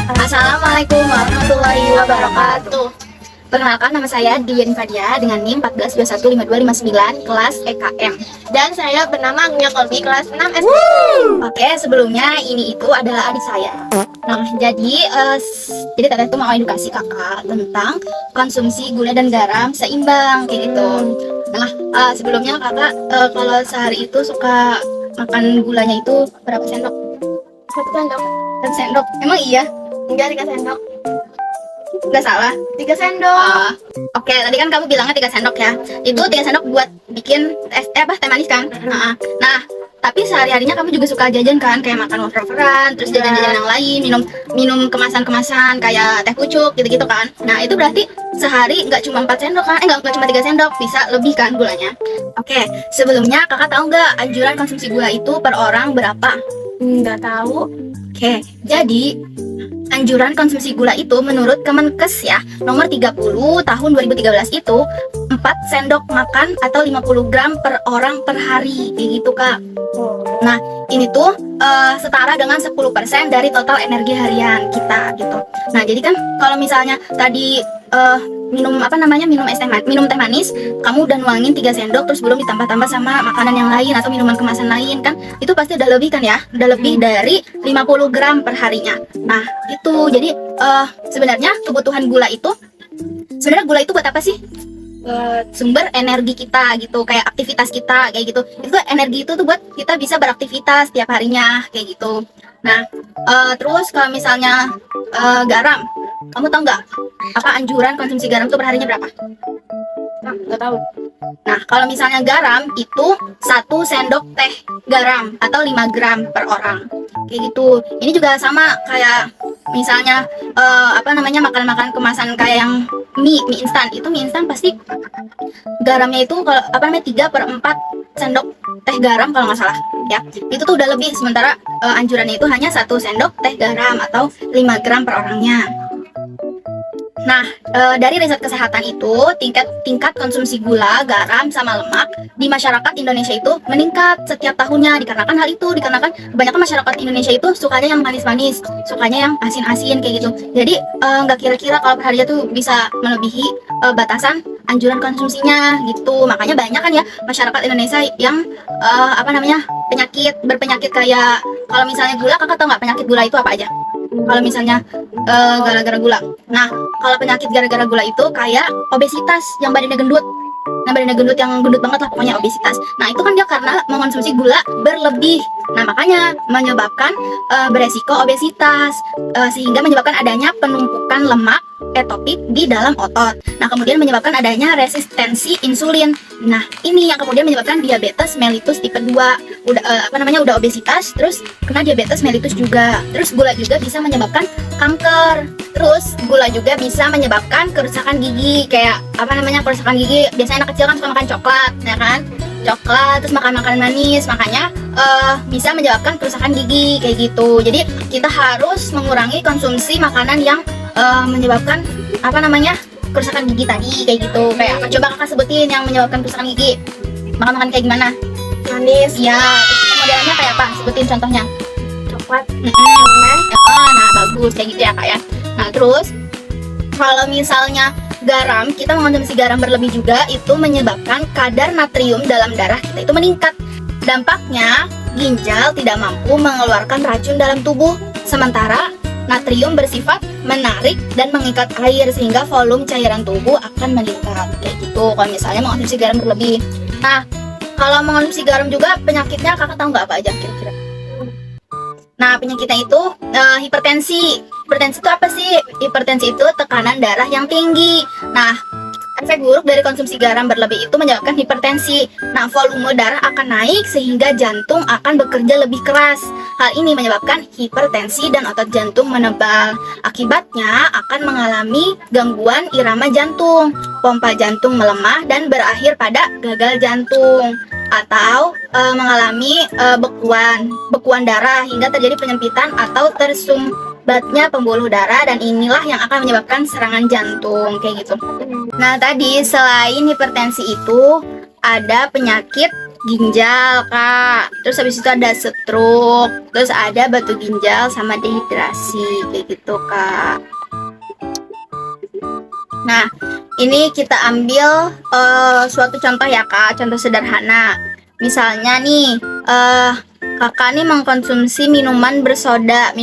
Assalamualaikum warahmatullahi wabarakatuh. Perkenalkan, nama saya Dian Fadia dengan NIM 14215259 kelas EKM. Dan saya bernama Agnia Kolbi, kelas 6 SD. Oke, sebelumnya ini itu adalah adik saya. Nah, jadi tadi itu mau edukasi kakak tentang konsumsi gula dan garam seimbang kayak gitu. Nah, sebelumnya kakak kalau sehari itu suka makan gulanya itu berapa sendok? 1 sendok. 1 sendok. Emang iya? Enggak, 3 sendok. Nggak salah. 3 sendok. Oke, tadi kan kamu bilangnya 3 sendok ya. Itu 3 sendok buat bikin teh manis kan? Nah, tapi sehari-harinya kamu juga suka jajan kan? Kayak makan wafer-waferan, terus jajan-jajan yang lain, minum kemasan-kemasan kayak teh pucuk gitu-gitu kan. Nah, itu berarti sehari nggak cuma 4 sendok kan? Nggak cuma 3 sendok, bisa lebih kan gulanya. Oke, sebelumnya kakak tahu nggak anjuran konsumsi gula itu per orang berapa? Nggak tahu. Oke, jadi anjuran konsumsi gula itu menurut Kemenkes ya, nomor 30 tahun 2013 itu 4 sendok makan atau 50 gram per orang per hari, kayak gitu Kak. Nah, ini tuh setara dengan 10% dari total energi harian kita gitu. Nah, jadi kan kalau misalnya tadi minum teh manis, kamu udah nuangin 3 sendok terus belum ditambah-tambah sama makanan yang lain atau minuman kemasan lain kan, itu pasti udah lebih kan ya, udah lebih dari 50 gram per harinya. Nah, itu jadi sebenarnya kebutuhan gula itu buat apa sih? Sumber energi kita gitu, kayak aktivitas kita kayak gitu. Itu energi itu tuh buat kita bisa beraktivitas tiap harinya kayak gitu. Nah, terus kalau misalnya garam, kamu tahu nggak apa anjuran konsumsi garam tuh perharinya berapa? Nggak tahu. Nah, kalau misalnya garam itu 1 sendok teh garam atau 5 gram per orang kayak gitu. Ini juga sama kayak misalnya makanan-makanan kemasan kayak yang mie instan. Itu mie instan pasti garamnya itu kalau 3/4 sendok teh garam kalau nggak salah ya. Itu tuh udah lebih, sementara anjurannya itu hanya 1 sendok teh garam atau 5 gram per orangnya. Nah, dari riset kesehatan itu tingkat konsumsi gula, garam, sama lemak di masyarakat Indonesia itu meningkat setiap tahunnya dikarenakan kebanyakan masyarakat Indonesia itu sukanya yang manis-manis, sukanya yang asin-asin kayak gitu. Jadi nggak kira-kira kalau perharinya tuh bisa melebihi batasan anjuran konsumsinya gitu. Makanya banyak kan ya masyarakat Indonesia yang berpenyakit kayak, kalau misalnya gula, kakak tahu nggak penyakit gula itu apa aja? Kalau misalnya gara-gara gula. Nah, kalau penyakit gara-gara gula itu kayak obesitas, yang badannya gendut. Nah, badannya gendut yang gendut banget lah pokoknya, obesitas. Nah, itu kan dia karena mengonsumsi gula berlebih. Nah, makanya menyebabkan beresiko obesitas, sehingga menyebabkan adanya penumpukan lemak etopik di dalam otot. Nah, kemudian menyebabkan adanya resistensi insulin. Nah, ini yang kemudian menyebabkan diabetes mellitus tipe 2. Udah obesitas, terus kena diabetes mellitus juga. Terus gula juga bisa menyebabkan kanker. Terus gula juga bisa menyebabkan kerusakan gigi, kayak kerusakan gigi. Biasanya anak kecil kan suka makan coklat, ya kan? Coklat, terus makan makanan manis, makanya bisa menyebabkan kerusakan gigi kayak gitu. Jadi kita harus mengurangi konsumsi makanan yang menyebabkan kerusakan gigi tadi kayak gitu. Kayak apa? Coba kakak sebutin yang menyebabkan kerusakan gigi. Makan kayak gimana? Manis. Ya, modelnya kayak apa? Sebutin contohnya. Coklat. Nah, bagus kayak gitu ya kak ya. Nah, terus kalau misalnya garam, kita mengonsumsi garam berlebih juga itu menyebabkan kadar natrium dalam darah kita itu meningkat. Dampaknya, ginjal tidak mampu mengeluarkan racun dalam tubuh, sementara natrium bersifat menarik dan mengikat air sehingga volume cairan tubuh akan meningkat kayak gitu kalau misalnya mengonsumsi garam berlebih. Nah, kalau mengonsumsi garam juga penyakitnya kakak tahu nggak apa aja kira-kira? Nah, penyakitnya itu hipertensi. Hipertensi itu apa sih? Hipertensi itu tekanan darah yang tinggi. Nah, efek buruk dari konsumsi garam berlebih itu menyebabkan hipertensi. Nah, volume darah akan naik sehingga jantung akan bekerja lebih keras. Hal ini menyebabkan hipertensi dan otot jantung menebal. Akibatnya akan mengalami gangguan irama jantung, pompa jantung melemah dan berakhir pada gagal jantung, atau mengalami bekuan darah hingga terjadi penyempitan atau tersumbatnya pembuluh darah, dan inilah yang akan menyebabkan serangan jantung kayak gitu. Nah, tadi selain hipertensi itu ada penyakit ginjal kak, terus habis itu ada stroke, terus ada batu ginjal sama dehidrasi kayak gitu kak. Nah, ini kita ambil suatu contoh ya kak, contoh sederhana. Misalnya nih, kakak nih mengkonsumsi minuman bersoda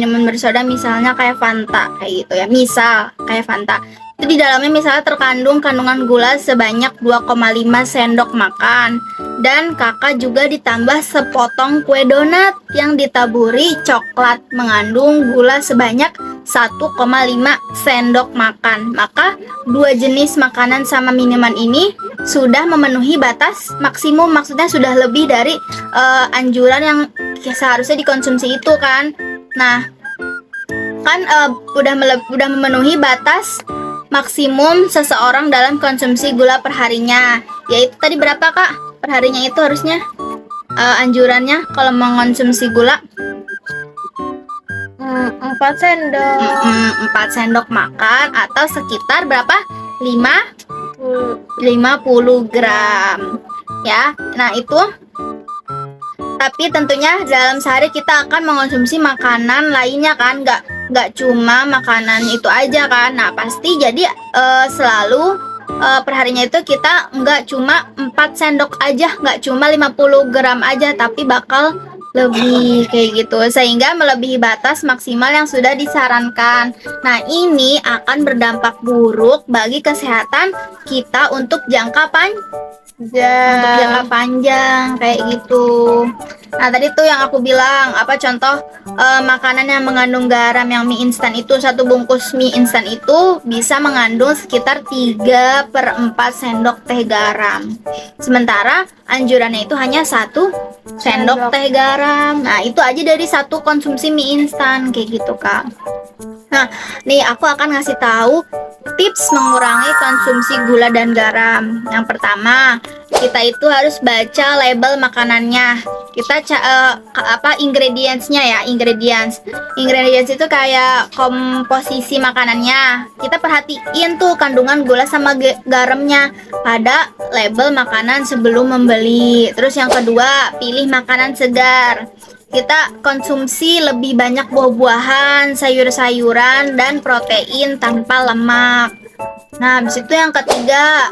misalnya kayak Fanta kayak gitu ya. Misal kayak Fanta. Itu di dalamnya misalnya terkandung kandungan gula sebanyak 2,5 sendok makan. Dan kakak juga ditambah sepotong kue donat yang ditaburi coklat mengandung gula sebanyak 1,5 sendok makan. Maka dua jenis makanan sama minuman ini sudah memenuhi batas maksimum, maksudnya sudah lebih dari anjuran yang seharusnya dikonsumsi itu kan. Nah, kan udah memenuhi batas maksimum seseorang dalam konsumsi gula perharinya. Yaitu tadi berapa kak? Perharinya itu harusnya anjurannya kalau mengonsumsi gula 4 sendok. 4 sendok makan atau sekitar berapa? 50 gram ya. Nah itu, tapi tentunya dalam sehari kita akan mengonsumsi makanan lainnya kan, nggak cuma makanan itu aja kan. Nah pasti jadi selalu perharinya itu kita nggak cuma 4 sendok aja, nggak cuma 50 gram aja, tapi bakal lebih kayak gitu, sehingga melebihi batas maksimal yang sudah disarankan. Nah ini akan berdampak buruk bagi kesehatan kita untuk jangka panjang kayak gitu. Nah tadi tuh yang aku bilang apa contoh makanan yang mengandung garam, yang mie instan itu, satu bungkus mie instan itu bisa mengandung sekitar 3/4 sendok teh garam, sementara anjurannya itu hanya 1 sendok teh garam. Nah itu aja dari satu konsumsi mie instan kayak gitu kak. Nah nih aku akan ngasih tahu tips mengurangi konsumsi gula dan garam. Yang pertama, kita itu harus baca label makanannya. Kita ingredientsnya ya, ingredients itu kayak komposisi makanannya. Kita perhatiin tuh kandungan gula sama garamnya pada label makanan sebelum membeli. Terus yang kedua, pilih makanan segar. Kita konsumsi lebih banyak buah-buahan, sayur-sayuran, dan protein tanpa lemak. Nah, habis itu yang ketiga,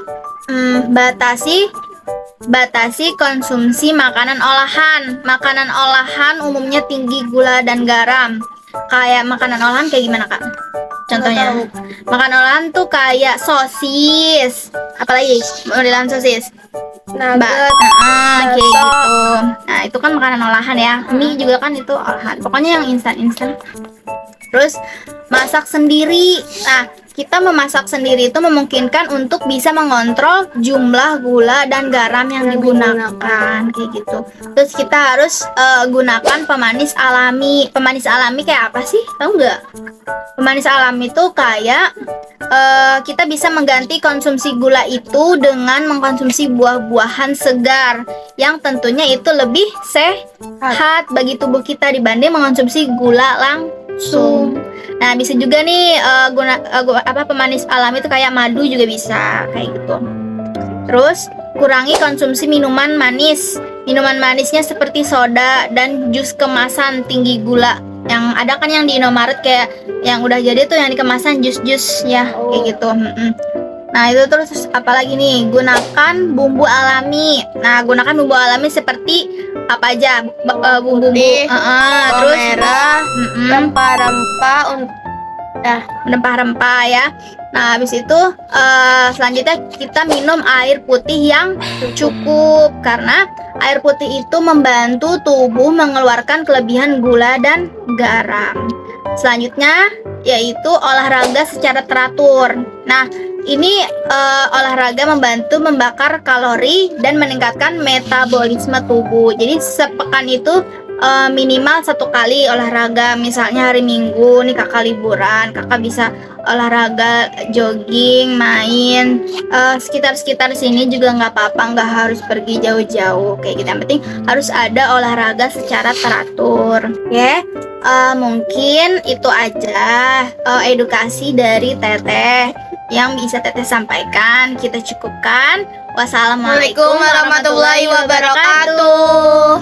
batasi konsumsi makanan olahan. Makanan olahan umumnya tinggi gula dan garam. Kayak makanan olahan kayak gimana kak? Contohnya, makanan olahan tuh kayak sosis, apalagi modelan sosis. Kayak gitu. Nah itu kan makanan olahan ya. Mie juga kan itu olahan. Pokoknya yang instan. Terus masak sendiri. Nah kita memasak sendiri itu memungkinkan untuk bisa mengontrol jumlah gula dan garam yang digunakan kayak gitu. Terus kita harus gunakan pemanis alami. Pemanis alami kayak apa sih? Tahu nggak? Pemanis alami itu kayak kita bisa mengganti konsumsi gula itu dengan mengkonsumsi buah-buahan segar yang tentunya itu lebih sehat bagi tubuh kita dibanding mengkonsumsi gula langsung. Nah bisa juga nih pemanis alami itu kayak madu juga bisa kayak gitu. Terus kurangi konsumsi minuman manis. Minuman manisnya seperti soda dan jus kemasan tinggi gula. Yang ada kan yang di Indomaret kayak yang udah jadi tuh yang dikemasan jus-jus ya kayak gitu. Nah itu terus apalagi nih, gunakan bumbu alami. Nah gunakan bumbu alami seperti apa aja, bumbu-bumbu terus merah, rempah-rempah ya. Nah habis itu selanjutnya kita minum air putih yang cukup, karena air putih itu membantu tubuh mengeluarkan kelebihan gula dan garam. Selanjutnya yaitu olahraga secara teratur. Nah ini olahraga membantu membakar kalori dan meningkatkan metabolisme tubuh. Jadi sepekan itu minimal 1 kali olahraga. Misalnya hari Minggu nih kakak liburan, kakak bisa olahraga jogging, main sekitar sini juga nggak apa-apa, nggak harus pergi jauh-jauh kayak gitu. Yang penting harus ada olahraga secara teratur. Oke, mungkin itu aja edukasi dari Teteh yang bisa Teteh sampaikan. Kita cukupkan. Wassalamualaikum warahmatullahi wabarakatuh.